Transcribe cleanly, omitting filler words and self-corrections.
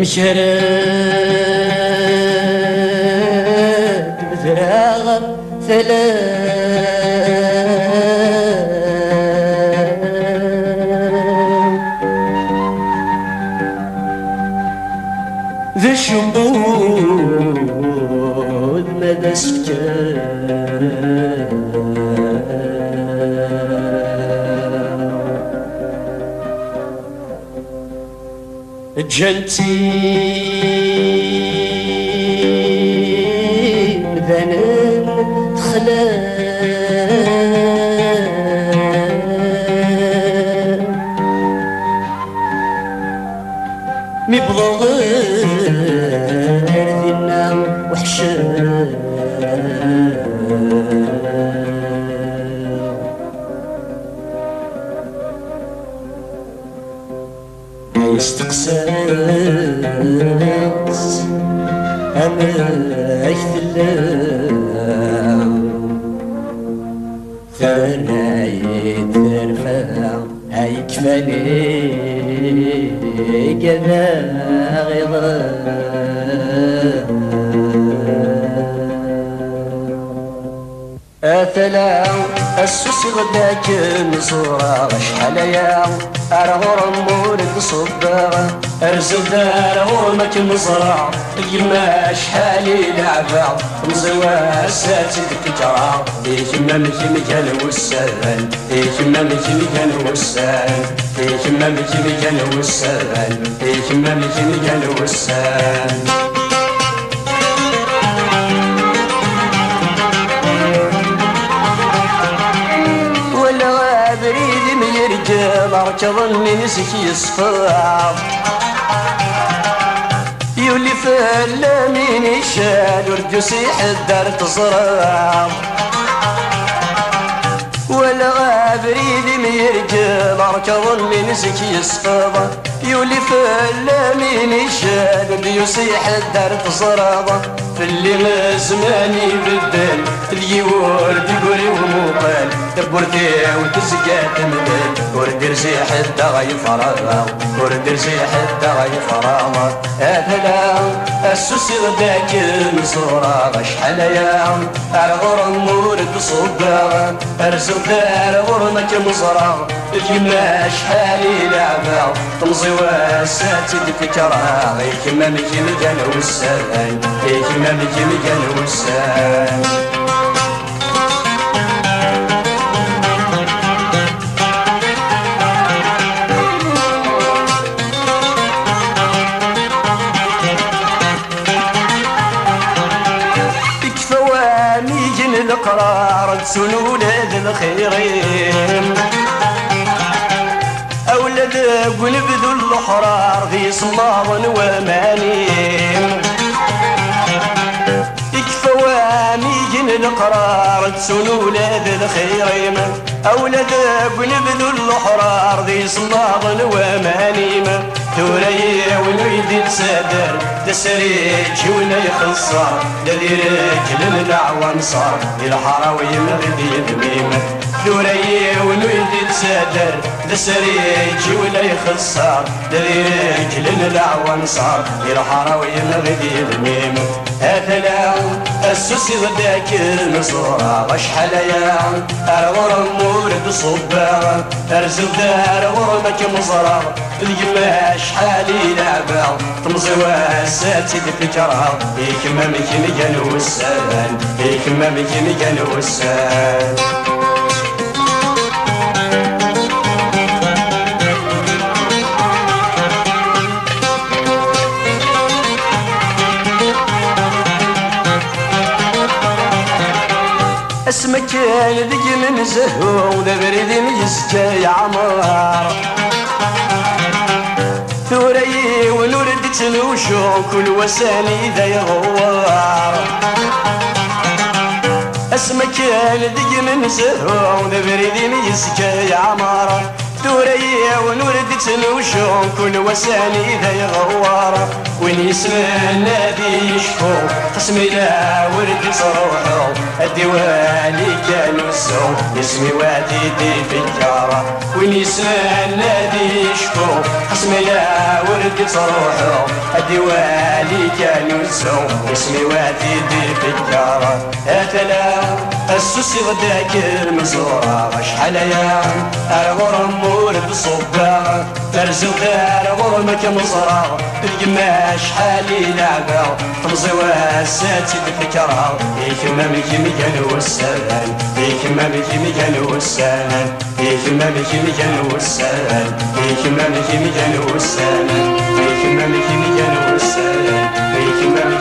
مشرد بفراغ ثلام ذي الشمبود مدى سكان جنتي ذنب تخلام مبضغر ذنا وحشام يستقساس أنا أكتلام ثنايت ثرفا هاي كفاني كذا غضام أثلا السوس غداك نصورة شحال يا أرغور مولد صباغة أرزل دار غورمك مزرع يما شحالي لعبة مزوا ساتي تكجرع يما مكي مكان وسان يما مكي مكان وسان يما مكي مكان وسان يما مكي مكان وسان مركض من سكي يصفر يولي فلا من يشال ورجوس يحدر تزرع ولا غابريد ميرجل مركض من سكي يصفر يولي فلا من يشال ورجوس يحدر تزرع في اللي زماني بدل اليورد يقولي ومقال دبرتي وتزقى تمدل وردير زي حدا غيفرغ وردير زي حدا غيفرغ أثلا السوسي غداك نصورة شحال يا أرغور مورد صباغ أرزق دار غورمك مزرع يما شحالي لعبة تمزي واساتي تكره يما مكي مكان وسان يما مكي مكان وسان القرار تسون ولاد الخيرين أولاد ونبذوا الأحرار في صماض ومانين يكفى واميجن القرار تسون ولاد الخيرين أولاد ونبذوا الأحرار في صماض ومانين ثوريا ونويد تسادر تسريج ولا يخسر الذي رجل الأعوان صار الحراوي مغدي ذميمة ثوريا ونويد تسادر تسريج ولا يخسر الذي رجل الأعوان صار الحراوي مغدي ذميمة أثلا السوسي غداك نصورة شحال يا أرغور مورد صباغ أرزق دار غورمك مزرع اليما شحالي لعبة تمزي واساتي تفكرها يكما مكي مكان وسان يكما مكي مكان وسان اسمك كان ذي من زهو وذا بريد يسكى يا عمار ثورة تنوشو كل وساني ذا يغوار اسمك لدق من زهو ذا بريد يسكى يا عمار دوري ونورد تنوشو كل وساني ذا يغوار وين يسمع النادي يشكو قسمي لا ورد صروحو الديوالي كانوا السوم اسمي وادي دي في الجارة وين يسمع النادي يشكو قسمي لا ورد صروحو الديوالي كانوا السوم اسمي وادي دي في الجارة اتلا السوسي غداك المزورة شحال ايام الغرم ورد صبا ترزق الغرمك مزرعة القماش حالي لعبة تمزي واساتي بفكرة يكما ميكي ميكان والسلام يكما ميكي ميكان والسلام يكما ميكي ميكان والسلام يكما ميكي ميكان والسلام يكما ميكي ميكان والسلام يكما